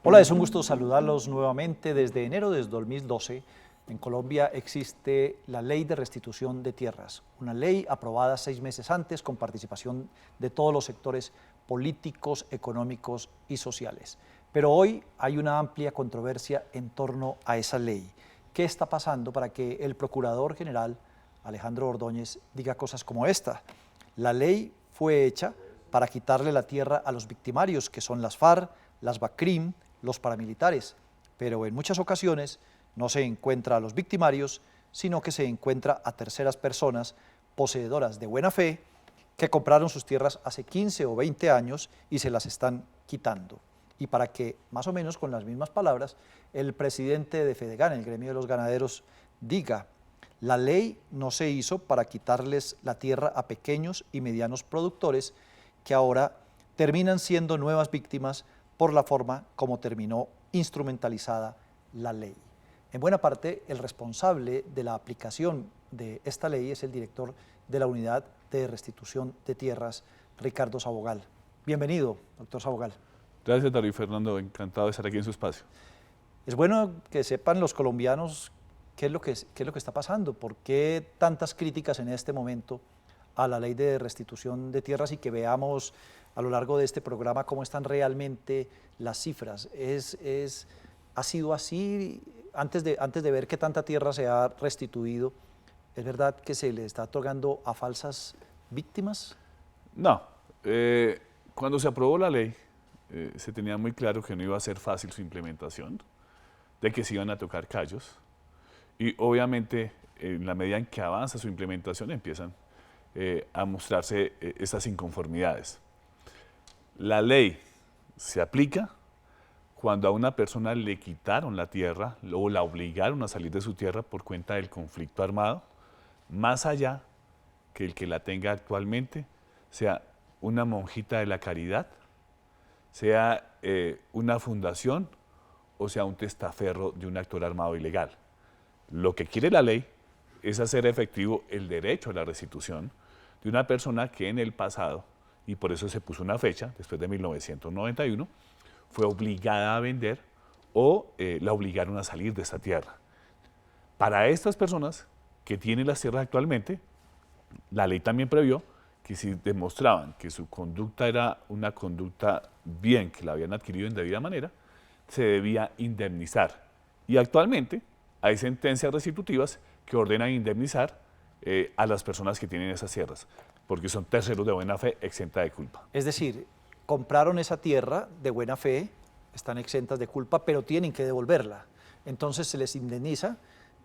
Hola, es un gusto saludarlos nuevamente. Desde enero de 2012, en Colombia existe la Ley de Restitución de Tierras, una ley aprobada 6 meses antes con participación de todos los sectores políticos, económicos y sociales. Pero hoy hay una amplia controversia en torno a esa ley. ¿Qué está pasando para que el Procurador General, Alejandro Ordóñez, diga cosas como esta? La ley fue hecha para quitarle la tierra a los victimarios, que son las FARC, las BACRIM, los paramilitares, pero en muchas ocasiones no se encuentra a los victimarios, sino que se encuentra a terceras personas poseedoras de buena fe que compraron sus tierras hace 15 o 20 años y se las están quitando. Y para que, más o menos con las mismas palabras, el presidente de FEDEGAN, el gremio de los ganaderos, diga: la ley no se hizo para quitarles la tierra a pequeños y medianos productores que ahora terminan siendo nuevas víctimas por la forma como terminó instrumentalizada la ley. En buena parte, el responsable de la aplicación de esta ley es el director de la Unidad de Restitución de Tierras, Ricardo Sabogal. Bienvenido, doctor Sabogal. Gracias, David Fernando, encantado de estar aquí en su espacio. Es bueno que sepan los colombianos qué es lo que está pasando, por qué tantas críticas en este momento a la Ley de Restitución de Tierras y que veamos a lo largo de este programa cómo están realmente las cifras. ¿Ha sido así? Antes de ver qué tanta tierra se ha restituido, ¿es verdad que se le está otorgando a falsas víctimas? No, cuando se aprobó la ley, se tenía muy claro que no iba a ser fácil su implementación, de que se iban a tocar callos, y obviamente en la medida en que avanza su implementación empiezan a mostrarse estas inconformidades. La ley se aplica cuando a una persona le quitaron la tierra o la obligaron a salir de su tierra por cuenta del conflicto armado, más allá que el que la tenga actualmente sea una monjita de la caridad, sea una fundación o sea un testaferro de un actor armado ilegal. Lo que quiere la ley es hacer efectivo el derecho a la restitución de una persona que en el pasado, y por eso se puso una fecha, después de 1991, fue obligada a vender o la obligaron a salir de esta tierra. Para estas personas que tienen las tierras actualmente, la ley también previó que si demostraban que su conducta era una conducta bien, que la habían adquirido en debida manera, se debía indemnizar. Y actualmente hay sentencias restitutivas que ordenan indemnizar a las personas que tienen esas tierras, porque son terceros de buena fe exenta de culpa. Es decir, compraron esa tierra de buena fe, están exentas de culpa, pero tienen que devolverla. Entonces se les indemniza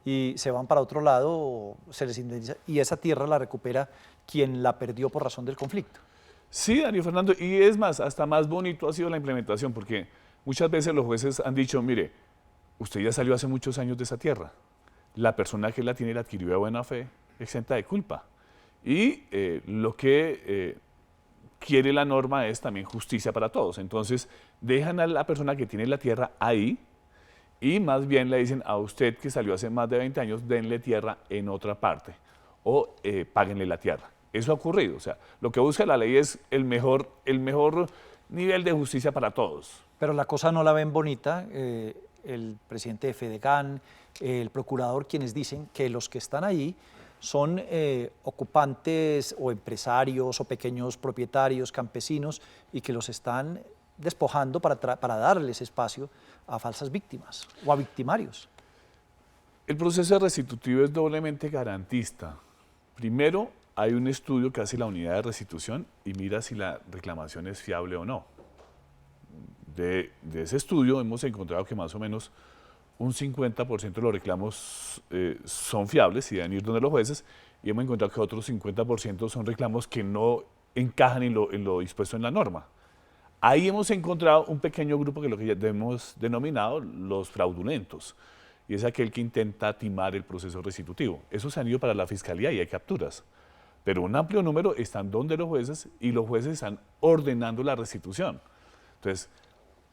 y se van para otro lado, se les indemniza, y esa tierra la recupera quien la perdió por razón del conflicto. Sí, Daniel Fernando, y es más, hasta más bonito ha sido la implementación, porque muchas veces los jueces han dicho: mire, usted ya salió hace muchos años de esa tierra, la persona que la tiene la adquirió de buena fe exenta de culpa. Y lo que quiere la norma es también justicia para todos. Entonces, dejan a la persona que tiene la tierra ahí y más bien le dicen: a usted que salió hace más de 20 años, denle tierra en otra parte o páguenle la tierra. Eso ha ocurrido. O sea, lo que busca la ley es el mejor nivel de justicia para todos. Pero la cosa no la ven bonita. El presidente de FEDEGAN, el procurador, quienes dicen que los que están ahí son ocupantes o empresarios o pequeños propietarios, campesinos, y que los están despojando para darles espacio a falsas víctimas o a victimarios. El proceso restitutivo es doblemente garantista. Primero, hay un estudio que hace la unidad de restitución y mira si la reclamación es fiable o no. De ese estudio hemos encontrado que más o menos un 50% de los reclamos son fiables y deben ir donde los jueces, y hemos encontrado que otros 50% son reclamos que no encajan en lo dispuesto en la norma. Ahí hemos encontrado un pequeño grupo que es lo que ya hemos denominado los fraudulentos, y es aquel que intenta timar el proceso restitutivo. Esos se han ido para la fiscalía y hay capturas, pero un amplio número están donde los jueces y los jueces están ordenando la restitución. Entonces,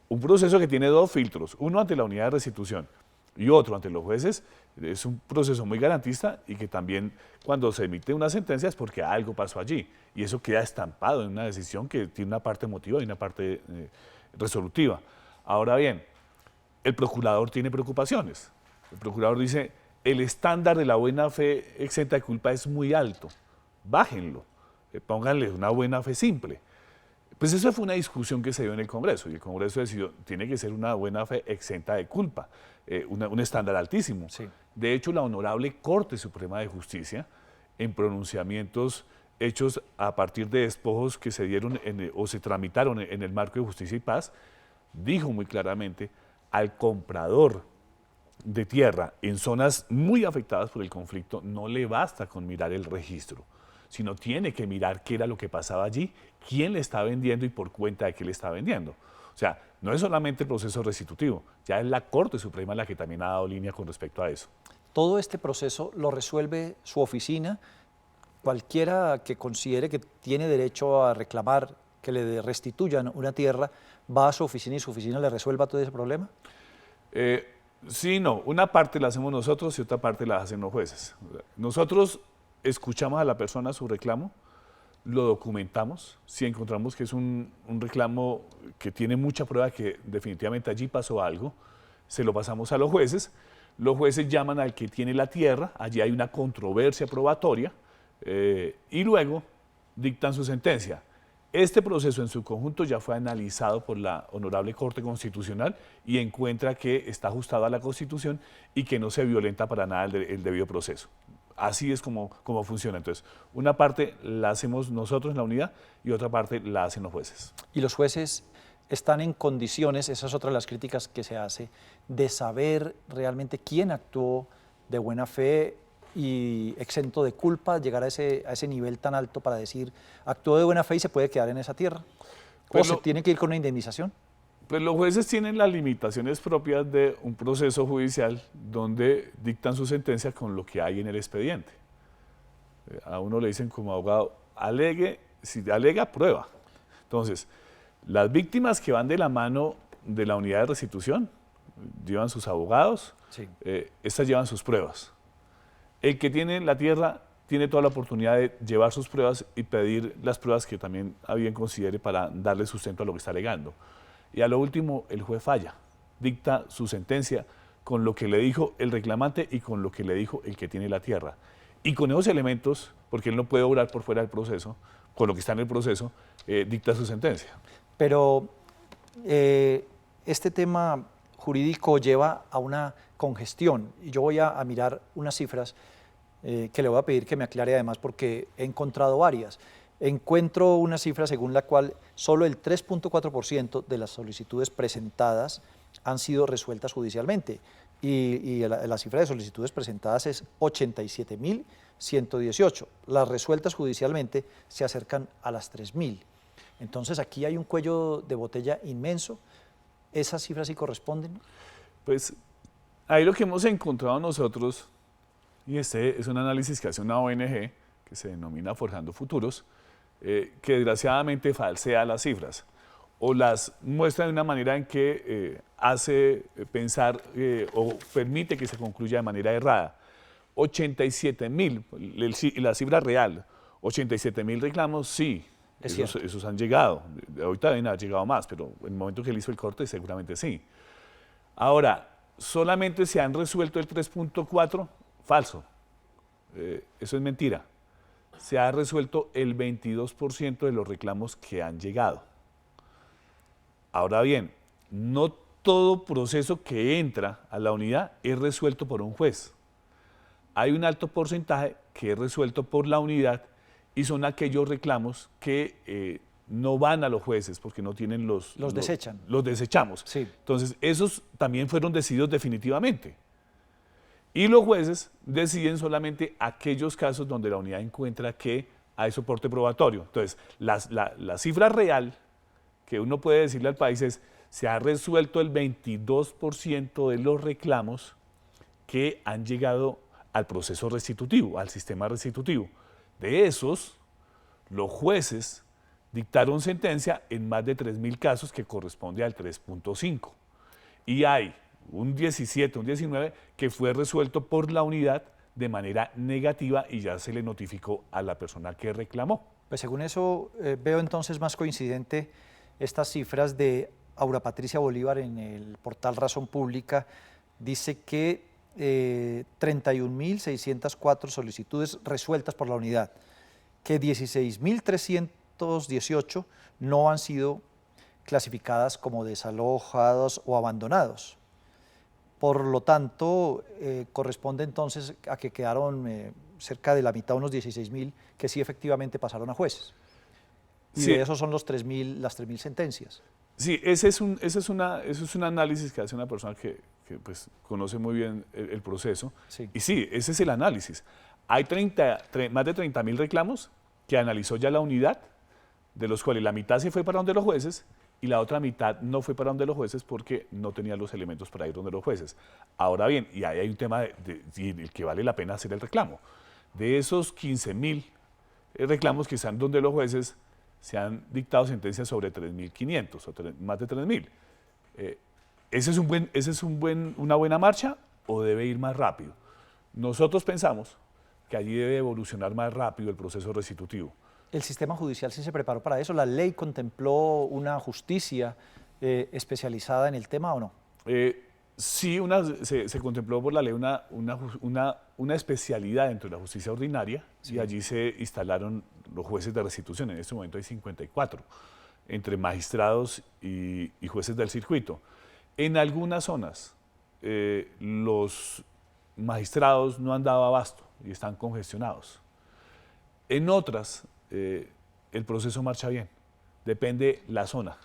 un proceso que tiene dos filtros, uno ante la unidad de restitución y otro ante los jueces, es un proceso muy garantista y que también cuando se emite una sentencia es porque algo pasó allí y eso queda estampado en una decisión que tiene una parte emotiva y una parte resolutiva. Ahora bien, el procurador tiene preocupaciones. El procurador dice, el estándar de la buena fe exenta de culpa es muy alto, bájenlo, pónganle una buena fe simple. Pues esa fue una discusión que se dio en el Congreso, y el Congreso decidió, tiene que ser una buena fe exenta de culpa, un estándar altísimo. Sí. De hecho, la Honorable Corte Suprema de Justicia, en pronunciamientos hechos a partir de despojos que se dieron o se tramitaron en el marco de justicia y paz, dijo muy claramente al comprador de tierra en zonas muy afectadas por el conflicto, no le basta con mirar el registro, sino tiene que mirar qué era lo que pasaba allí, quién le está vendiendo y por cuenta de qué le está vendiendo. O sea, no es solamente el proceso restitutivo, ya es la Corte Suprema la que también ha dado línea con respecto a eso. Todo este proceso lo resuelve su oficina. Cualquiera que considere que tiene derecho a reclamar que le restituyan una tierra, va a su oficina y su oficina le resuelva todo ese problema. Sí, no, una parte la hacemos nosotros y otra parte la hacen los jueces. Nosotros escuchamos a la persona su reclamo, lo documentamos, si encontramos que es un reclamo que tiene mucha prueba que definitivamente allí pasó algo, se lo pasamos a los jueces llaman al que tiene la tierra, allí hay una controversia probatoria y luego dictan su sentencia. Este proceso en su conjunto ya fue analizado por la Honorable Corte Constitucional y encuentra que está ajustado a la Constitución y que no se violenta para nada el debido proceso. Así es como funciona. Entonces, una parte la hacemos nosotros en la unidad y otra parte la hacen los jueces. Y los jueces están en condiciones, esa es otra de las críticas que se hace, de saber realmente quién actuó de buena fe y exento de culpa, llegar a ese nivel tan alto para decir, actuó de buena fe y se puede quedar en esa tierra. Pues ¿O se tiene que ir con una indemnización? Pues los jueces tienen las limitaciones propias de un proceso judicial donde dictan su sentencia con lo que hay en el expediente. A uno le dicen como abogado, alegue, si alega, prueba. Entonces, las víctimas que van de la mano de la unidad de restitución llevan sus abogados, Sí. Estas llevan sus pruebas. El que tiene la tierra tiene toda la oportunidad de llevar sus pruebas y pedir las pruebas que también a bien considere para darle sustento a lo que está alegando. Y a lo último, el juez falla, dicta su sentencia con lo que le dijo el reclamante y con lo que le dijo el que tiene la tierra. Y con esos elementos, porque él no puede obrar por fuera del proceso, con lo que está en el proceso, dicta su sentencia. Pero este tema jurídico lleva a una congestión y yo voy a mirar unas cifras que le voy a pedir que me aclare además porque he encontrado varias. Encuentro una cifra según la cual solo el 3.4% de las solicitudes presentadas han sido resueltas judicialmente y la cifra de solicitudes presentadas es 87.118. Las resueltas judicialmente se acercan a las 3.000. Entonces aquí hay un cuello de botella inmenso. ¿Esas cifras sí corresponden? Pues ahí lo que hemos encontrado nosotros, y este es un análisis que hace una ONG que se denomina Forjando Futuros, que desgraciadamente falsea las cifras o las muestra de una manera en que hace pensar o permite que se concluya de manera errada. 87.000, la cifra real, 87.000 reclamos, sí, esos han llegado. Ahorita deben haber llegado más, pero en el momento que él hizo el corte seguramente sí. Ahora, solamente se han resuelto el 3.4, falso. Eso es mentira. Se ha resuelto el 22% de los reclamos que han llegado. Ahora bien, no todo proceso que entra a la unidad es resuelto por un juez. Hay un alto porcentaje que es resuelto por la unidad y son aquellos reclamos que no van a los jueces porque no tienen los desechan. Los desechamos. Sí. Entonces, esos también fueron decididos definitivamente. Y los jueces deciden solamente aquellos casos donde la unidad encuentra que hay soporte probatorio. Entonces, la cifra real que uno puede decirle al país es, se ha resuelto el 22% de los reclamos que han llegado al proceso restitutivo, al sistema restitutivo. De esos, los jueces dictaron sentencia en más de 3.000 casos que corresponde al 3.5. Y hay un 17, un 19 que fue resuelto por la unidad de manera negativa y ya se le notificó a la persona que reclamó. Pues según eso veo entonces más coincidente estas cifras de Aura Patricia Bolívar en el portal Razón Pública dice que 31.604 solicitudes resueltas por la unidad, que 16.318 no han sido clasificadas como desalojados o abandonados. Por lo tanto, corresponde entonces a que quedaron cerca de la mitad, unos 16.000, que sí efectivamente pasaron a jueces. Y Sí. de esos son las 3.000 sentencias. Sí, ese es un análisis que hace una persona que pues, conoce muy bien el proceso. Sí. Y sí, ese es el análisis. Hay más de 30.000 reclamos que analizó ya la unidad, de los cuales la mitad se fue para donde los jueces y la otra mitad no fue para donde los jueces porque no tenía los elementos para ir donde los jueces. Ahora bien, y ahí hay un tema el que vale la pena hacer el reclamo. De esos 15.000 reclamos que están donde los jueces, se han dictado sentencias sobre 3.500 o más de 3.000. ¿Ese es una buena marcha o debe ir más rápido? Nosotros pensamos que allí debe evolucionar más rápido el proceso restitutivo. ¿El sistema judicial sí se preparó para eso? ¿La ley contempló una justicia especializada en el tema o no? Sí, se contempló por la ley una especialidad dentro de la justicia ordinaria, sí, y allí se instalaron los jueces de restitución. En este momento hay 54, entre magistrados y jueces del circuito. En algunas zonas los magistrados no han dado abasto y están congestionados. En otras el proceso marcha bien, depende la zona.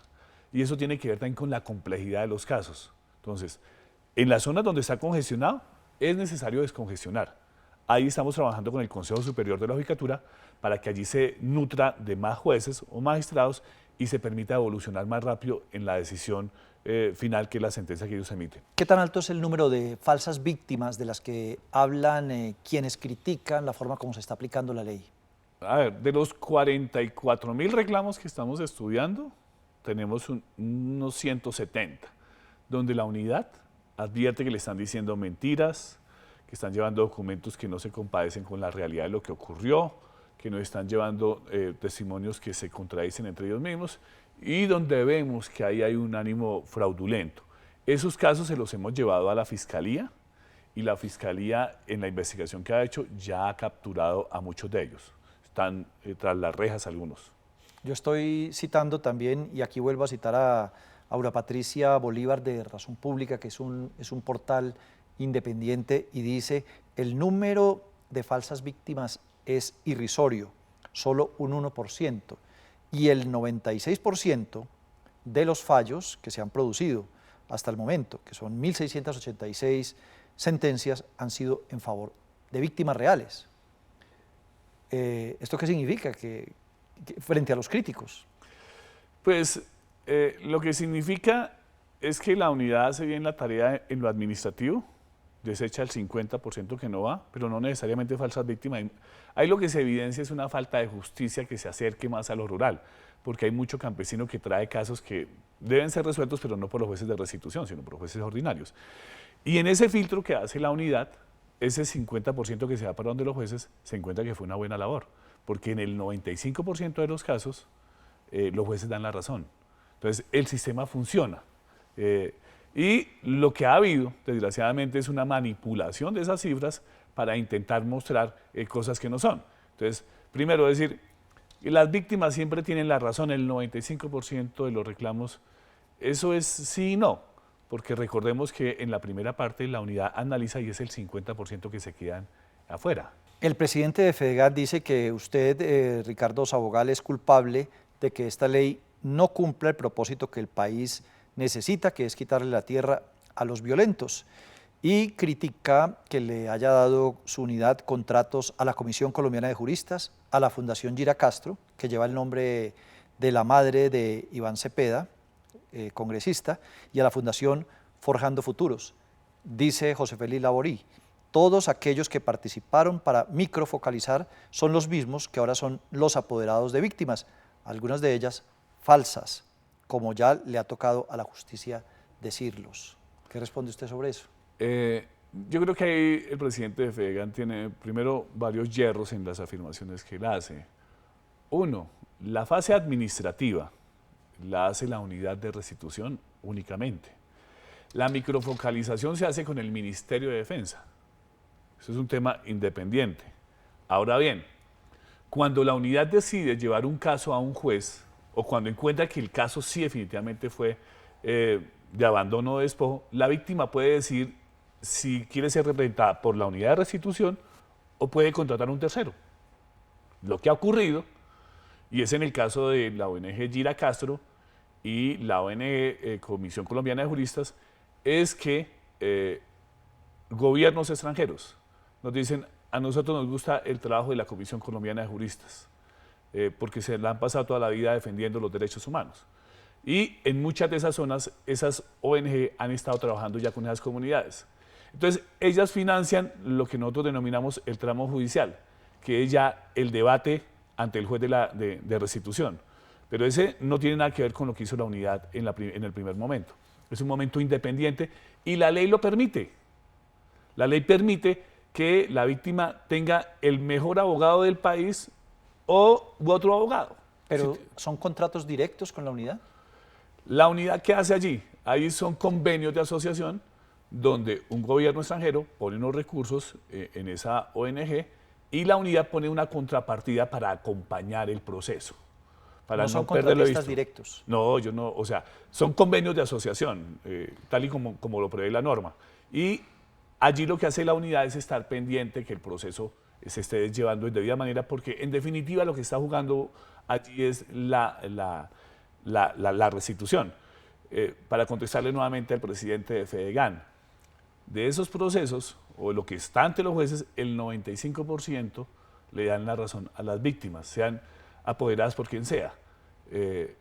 Y eso tiene que ver también con la complejidad de los casos. Entonces, en las zonas donde está congestionado, es necesario descongestionar. Ahí estamos trabajando con el Consejo Superior de la Judicatura para que allí se nutra de más jueces o magistrados y se permita evolucionar más rápido en la decisión final, que es la sentencia que ellos emiten. ¿Qué tan alto es el número de falsas víctimas de las que hablan quienes critican la forma como se está aplicando la ley? A ver, de los 44.000 reclamos que estamos estudiando, tenemos unos 170, donde la unidad advierte que le están diciendo mentiras, que están llevando documentos que no se compadecen con la realidad de lo que ocurrió, que nos están llevando testimonios que se contradicen entre ellos mismos y donde vemos que ahí hay un ánimo fraudulento. Esos casos se los hemos llevado a la Fiscalía y la Fiscalía, en la investigación que ha hecho, ya ha capturado a muchos de ellos. Están tras las rejas algunos. Yo estoy citando también, y aquí vuelvo a citar a Aura Patricia Bolívar de Razón Pública, que es un portal independiente, y dice: el número de falsas víctimas es irrisorio, solo un 1%, y el 96% de los fallos que se han producido hasta el momento, que son 1.686 sentencias, han sido en favor de víctimas reales. ¿Esto qué significa? Que frente a los críticos. Pues lo que significa es que la unidad hace bien la tarea en lo administrativo, desecha el 50% que no va, pero no necesariamente falsas víctimas. Ahí lo que se evidencia es una falta de justicia que se acerque más a lo rural, porque hay mucho campesino que trae casos que deben ser resueltos, pero no por los jueces de restitución, sino por los jueces ordinarios. Y en ese filtro que hace la unidad, ese 50% que se va para donde los jueces, se encuentra que fue una buena labor, porque en el 95% de los casos los jueces dan la razón. Entonces, el sistema funciona. Y lo que ha habido, desgraciadamente, es una manipulación de esas cifras para intentar mostrar cosas que no son. Entonces, primero decir, las víctimas siempre tienen la razón, el 95% de los reclamos, eso es sí y no, porque recordemos que en la primera parte la unidad analiza y es el 50% que se quedan afuera. El presidente de FEDEGAT dice que usted, Ricardo Sabogal, es culpable de que esta ley no cumpla el propósito que el país necesita, que es quitarle la tierra a los violentos, y critica que le haya dado su unidad contratos a la Comisión Colombiana de Juristas, a la Fundación Gira Castro, que lleva el nombre de la madre de Iván Cepeda, congresista, y a la Fundación Forjando Futuros. Dice José Félix Laborí: todos aquellos que participaron para microfocalizar son los mismos que ahora son los apoderados de víctimas, algunas de ellas falsas, como ya le ha tocado a la justicia decirlos. ¿Qué responde usted sobre eso? Yo creo que ahí el presidente de FEDEGAT tiene primero varios hierros en las afirmaciones que él hace. Uno, la fase administrativa la hace la unidad de restitución únicamente. La microfocalización se hace con el Ministerio de Defensa. Eso es un tema independiente. Ahora bien, cuando la unidad decide llevar un caso a un juez, o cuando encuentra que el caso sí definitivamente fue de abandono o despojo, la víctima puede decidir si quiere ser representada por la unidad de restitución o puede contratar a un tercero. Lo que ha ocurrido, y es en el caso de la ONG Gira Castro y la ONG Comisión Colombiana de Juristas, es que gobiernos extranjeros nos dicen: a nosotros nos gusta el trabajo de la Comisión Colombiana de Juristas, porque se la han pasado toda la vida defendiendo los derechos humanos. Y en muchas de esas zonas, esas ONG han estado trabajando ya con esas comunidades. Entonces, ellas financian lo que nosotros denominamos el tramo judicial, que es ya el debate ante el juez de restitución. Pero ese no tiene nada que ver con lo que hizo la unidad en el primer momento. Es un momento independiente y la ley lo permite. La ley permite que la víctima tenga el mejor abogado del país u otro abogado. ¿Pero son contratos directos con la unidad? La unidad, ¿qué hace allí? Ahí son convenios de asociación donde un gobierno extranjero pone unos recursos en esa ONG y la unidad pone una contrapartida para acompañar el proceso. Para no son perderlo contratistas visto. directos. No, yo no, o sea, son convenios de asociación, tal y como lo prevé la norma. Y allí lo que hace la unidad es estar pendiente que el proceso se esté llevando de debida manera, porque en definitiva lo que está jugando allí es la restitución. Para contestarle nuevamente al presidente de Fedegan, de esos procesos, o lo que está ante los jueces, el 95% le dan la razón a las víctimas, sean apoderadas por quien sea.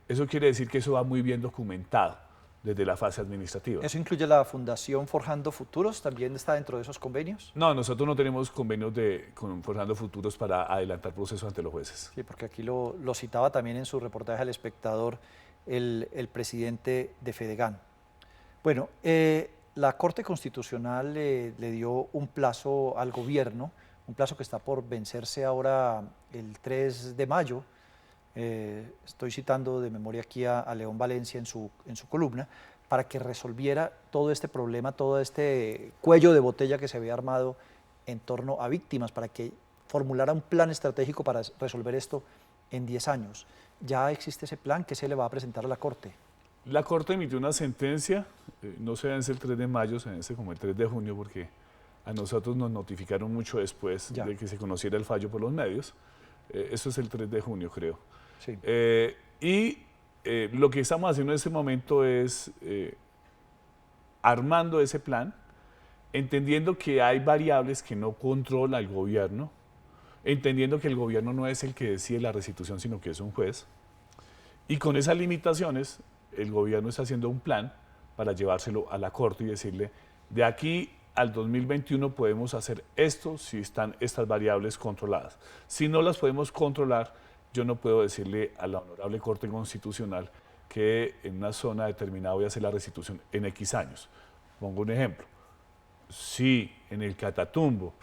Eso quiere decir que eso va muy bien documentado desde la fase administrativa. ¿Eso incluye la Fundación Forjando Futuros? ¿También está dentro de esos convenios? No, nosotros no tenemos convenios con Forjando Futuros para adelantar procesos ante los jueces. Sí, porque aquí lo citaba también en su reportaje al Espectador el presidente de Fedegan. Bueno, la Corte Constitucional le dio un plazo al gobierno, un plazo que está por vencerse ahora el 3 de mayo. Estoy citando de memoria aquí a León Valencia en su columna, para que resolviera todo este problema, todo este cuello de botella que se había armado en torno a víctimas, para que formulara un plan estratégico para resolver esto en 10 años. ¿Ya existe ese plan? ¿Qué se le va a presentar a la Corte? La Corte emitió una sentencia, no se vence el 3 de mayo, se vence como el 3 de junio, porque a nosotros nos notificaron mucho después de que se conociera el fallo por los medios. Eso es el 3 de junio, creo. Sí. Lo que estamos haciendo en este momento es armando ese plan, entendiendo que hay variables que no controla el gobierno, entendiendo que el gobierno no es el que decide la restitución, sino que es un juez. Y con esas limitaciones, el gobierno está haciendo un plan para llevárselo a la Corte y decirle: de aquí al 2021 podemos hacer esto si están estas variables controladas. Si no las podemos controlar, yo no puedo decirle a la Honorable Corte Constitucional que en una zona determinada voy a hacer la restitución en X años. Pongo un ejemplo. Si en el Catatumbo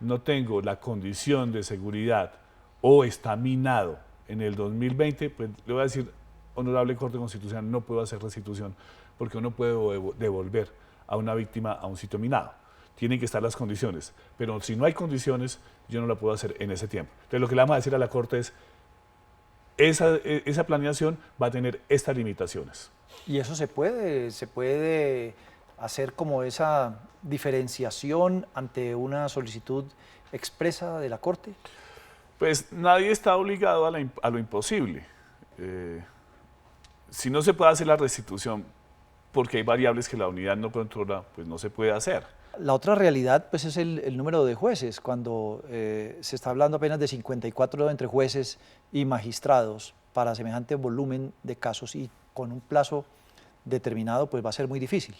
no tengo la condición de seguridad o está minado en el 2020, pues le voy a decir: Honorable Corte Constitucional, no puedo hacer restitución porque no puedo devolver a una víctima a un sitio minado. Tienen que estar las condiciones, pero si no hay condiciones, yo no la puedo hacer en ese tiempo. Entonces lo que le vamos a decir a la Corte es: esa planeación va a tener estas limitaciones. ¿Y eso se puede hacer como esa diferenciación ante una solicitud expresa de la Corte? Pues nadie está obligado a lo imposible. Si no se puede hacer la restitución porque hay variables que la unidad no controla, pues no se puede hacer. La otra realidad pues, es el número de jueces, cuando se está hablando apenas de 54 entre jueces y magistrados para semejante volumen de casos, y con un plazo determinado pues va a ser muy difícil.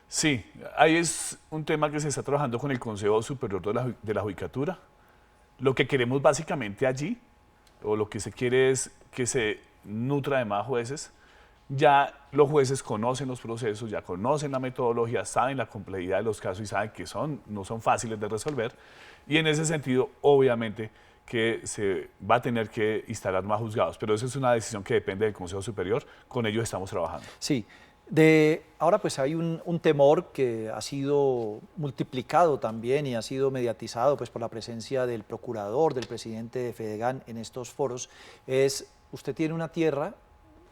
Sí, ahí es un tema que se está trabajando con el Consejo Superior de la Judicatura. Lo que queremos básicamente allí, o lo que se quiere, es que se nutra de más jueces. Ya los jueces conocen los procesos, ya conocen la metodología, saben la complejidad de los casos y saben que no son fáciles de resolver. Y en ese sentido, obviamente, que se va a tener que instalar más juzgados, pero eso es una decisión que depende del Consejo Superior, con ellos estamos trabajando. Sí, ahora pues hay un temor que ha sido multiplicado también y ha sido mediatizado pues por la presencia del procurador, del presidente de Fedegan en estos foros, es usted tiene una tierra,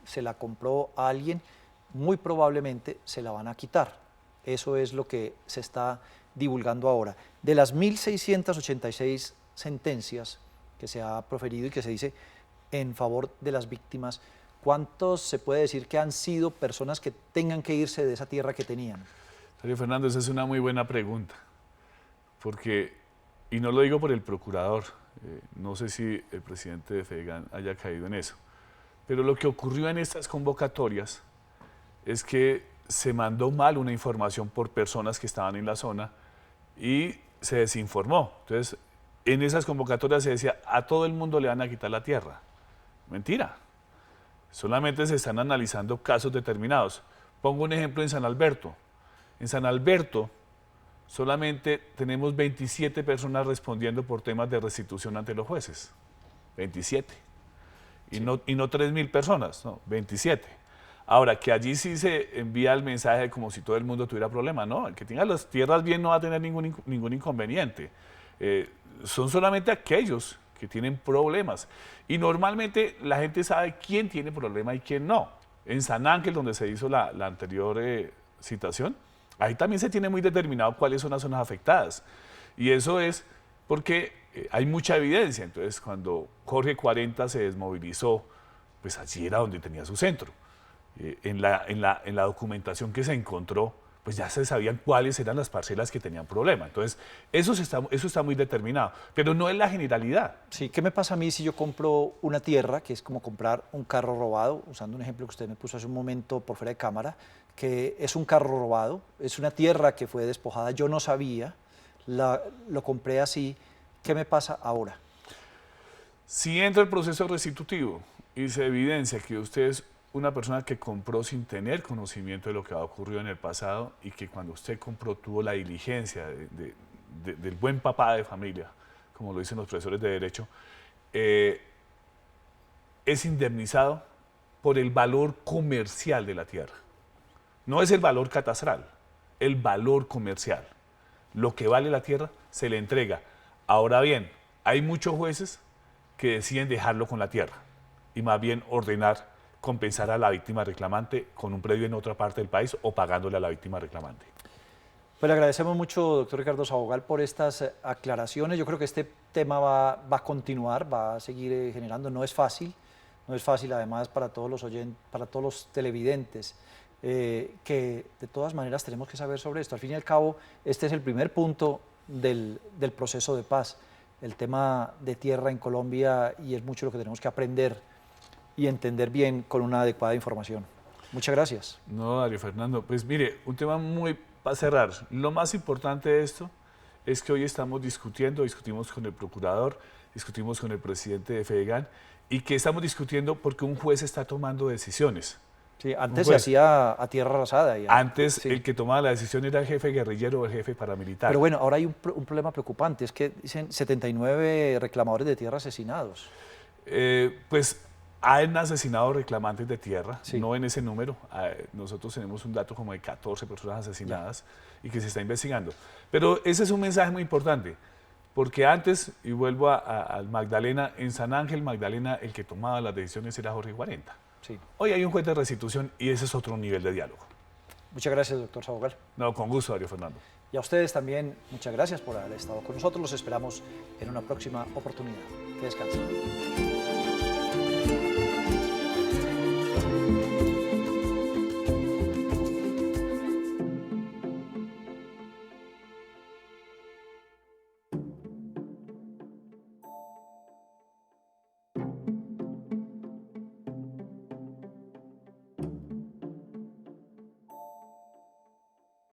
se la compró a alguien, muy probablemente se la van a quitar. Eso es lo que se está divulgando ahora. De las 1.686 sentencias que se ha proferido y que se dice en favor de las víctimas, ¿cuántos se puede decir que han sido personas que tengan que irse de esa tierra que tenían? Mario Fernando, esa es una muy buena pregunta, porque, y no lo digo por el procurador, no sé si el presidente de Fedegan haya caído en eso, pero lo que ocurrió en estas convocatorias es que se mandó mal una información por personas que estaban en la zona y se desinformó. Entonces, en esas convocatorias se decía, a todo el mundo le van a quitar la tierra. Mentira. Solamente se están analizando casos determinados. Pongo un ejemplo en San Alberto. En San Alberto solamente tenemos 27 personas respondiendo por temas de restitución ante los jueces. 27. Y, sí. no 3.000 personas, no, 27. Ahora, que allí sí se envía el mensaje como si todo el mundo tuviera problema, ¿no? El que tenga las tierras bien no va a tener ningún inconveniente. Son solamente aquellos que tienen problemas. Y normalmente la gente sabe quién tiene problema y quién no. En San Ángel, donde se hizo la anterior citación, ahí también se tiene muy determinado cuáles son las zonas afectadas. Y eso es porque hay mucha evidencia. Entonces, cuando Jorge 40 se desmovilizó, pues allí era donde tenía su centro. En la documentación que se encontró, pues ya se sabían cuáles eran las parcelas que tenían problema. Entonces, eso está muy determinado, pero no es la generalidad. Sí, ¿qué me pasa a mí si yo compro una tierra, que es como comprar un carro robado, usando un ejemplo que usted me puso hace un momento por fuera de cámara, que es un carro robado, es una tierra que fue despojada, yo no sabía, lo compré así, ¿qué me pasa ahora? Si entra el proceso restitutivo y se evidencia que usted es una persona que compró sin tener conocimiento de lo que ha ocurrido en el pasado y que cuando usted compró tuvo la diligencia del buen papá de familia, como lo dicen los profesores de Derecho, es indemnizado por el valor comercial de la tierra. No es el valor catastral, el valor comercial. Lo que vale la tierra se le entrega. Ahora bien, hay muchos jueces que deciden dejarlo con la tierra y más bien ordenar compensar a la víctima reclamante con un predio en otra parte del país o pagándole a la víctima reclamante. Pues le agradecemos mucho, doctor Ricardo Sabogal, por estas aclaraciones. Yo creo que este tema va a continuar, va a seguir generando. No es fácil además para todos los oyentes, para todos los televidentes, que de todas maneras tenemos que saber sobre esto. Al fin y al cabo, este es el primer punto del proceso de paz, el tema de tierra en Colombia, y es mucho lo que tenemos que aprender y entender bien con una adecuada información. Muchas gracias. No, Mario Fernando, pues mire, un tema muy, para cerrar, lo más importante de esto es que hoy discutimos con el procurador, discutimos con el presidente de Fedegan y que estamos discutiendo porque un juez está tomando decisiones. Sí, antes se hacía a tierra arrasada. Antes sí. El que tomaba la decisión era el jefe guerrillero o el jefe paramilitar. Pero bueno, ahora hay un problema preocupante, es que dicen 79 reclamadores de tierra asesinados. Pues han asesinado reclamantes de tierra, sí. No en ese número. Nosotros tenemos un dato como de 14 personas asesinadas y que se está investigando. Pero ese es un mensaje muy importante, porque antes, y vuelvo al Magdalena, en San Ángel, Magdalena, el que tomaba las decisiones era Jorge 40. Sí. Hoy hay un juez de restitución y ese es otro nivel de diálogo. Muchas gracias, doctor Sabogal. No, con gusto, Mario Fernando. Y a ustedes también, muchas gracias por haber estado con nosotros. Los esperamos en una próxima oportunidad. Que descansen.